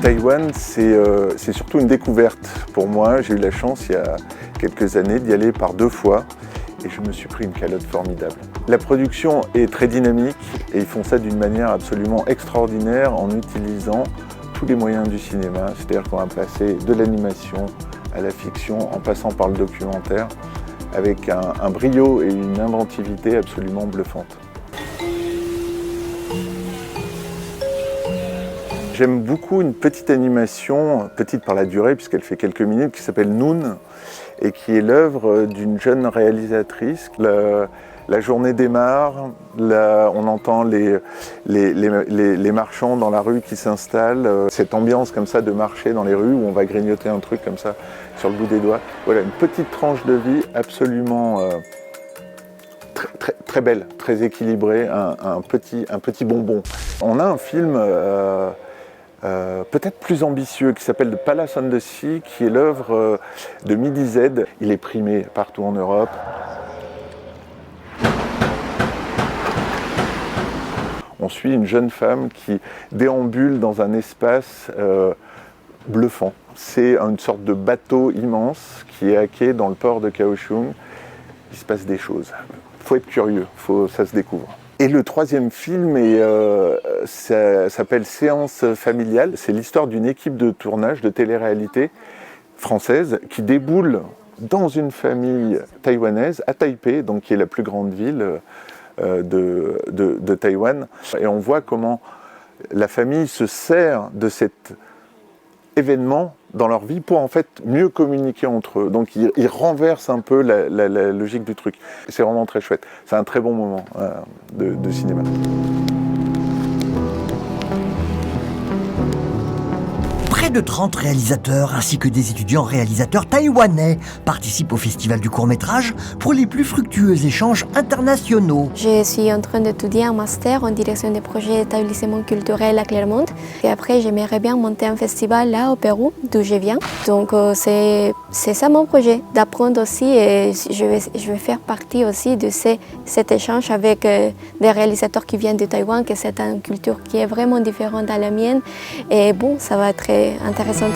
Taïwan, c'est surtout une découverte pour moi. J'ai eu la chance, il y a quelques années, d'y aller par 2 fois et je me suis pris une calotte formidable. La production est très dynamique et ils font ça d'une manière absolument extraordinaire en utilisant tous les moyens du cinéma. C'est-à-dire qu'on va passer de l'animation à la fiction en passant par le documentaire avec un brio et une inventivité absolument bluffante. J'aime beaucoup une petite animation, petite par la durée puisqu'elle fait quelques minutes, qui s'appelle Noon et qui est l'œuvre d'une jeune réalisatrice. La journée démarre, on entend les marchands dans la rue qui s'installent, cette ambiance comme ça de marcher dans les rues où on va grignoter un truc comme ça sur le bout des doigts. Voilà, une petite tranche de vie absolument très belle, très équilibrée, un petit bonbon. On a un film peut-être plus ambitieux qui s'appelle The Palace on the Sea, qui est l'œuvre de Midi Z. Il est primé partout en Europe. On suit une jeune femme qui déambule dans un espace bluffant. C'est une sorte de bateau immense qui est hacké dans le port de Kaohsiung. Il se passe des choses. Il faut être curieux, ça se découvre. Et le 3e film ça s'appelle Séance familiale. C'est l'histoire d'une équipe de tournage de télé-réalité française qui déboule dans une famille taïwanaise à Taipei, donc qui est la plus grande ville de Taïwan. Et on voit comment la famille se sert de cet événement dans leur vie pour en fait mieux communiquer entre eux. Donc ils renversent un peu la logique du truc. C'est vraiment très chouette. C'est un très bon moment de cinéma. Près de 30 réalisateurs ainsi que des étudiants réalisateurs taïwanais participent au Festival du court-métrage pour les plus fructueux échanges internationaux. Je suis en train d'étudier un master en direction des projets d'établissement culturel à Clermont. Et après, j'aimerais bien monter un festival là au Pérou, d'où je viens. Donc c'est ça mon projet, d'apprendre aussi et je vais faire partie aussi de cet échange avec des réalisateurs qui viennent de Taïwan, que c'est une culture qui est vraiment différente à la mienne. Et bon, ça va être très intéressant.